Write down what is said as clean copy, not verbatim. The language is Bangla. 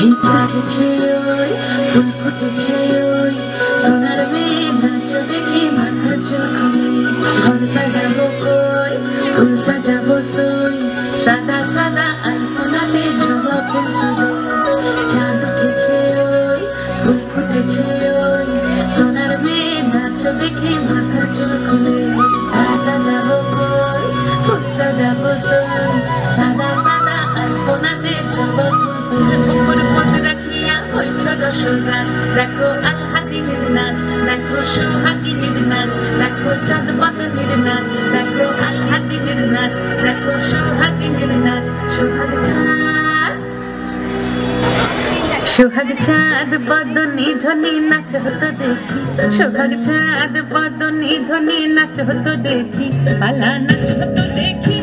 ফুটেছে ওই ফুল ফুটেছে ওই সোনার মেয়ে নাচ দেখে মাথা চুল খুলে ঘর সাজাবো কই ফুল সাজাবো সই সাদা সাদা আলপনাতে জবা ফুল তুলে চাঁদ উঠেছে ওই ফুল ফুটেছে ওই সোনার মেয়ে নাচ দেখে মাথা চুল খুলে ঘর সাজাবো কই ফুল সাজাবো সই সাদা সাদা আলপনাতে জবা ফুল তুলে উপর পথে রাখিয়া ওই ছোট সুগাছ দেখো আলহাদিনের নাচ দেখো সোহাগিনীর নাচ দেখো চাঁদ বদনের নাচ দেখো আলহাদিনের নাচ দেখো সোহাগিনীর নাচ সোহাগ চাঁদ বদনী ধ্বনি নাচ হতো দেখি সোহাগ চাঁদ বদনী ধ্বনি নাচ হতো দেখি পালা নাচ হতো দেখি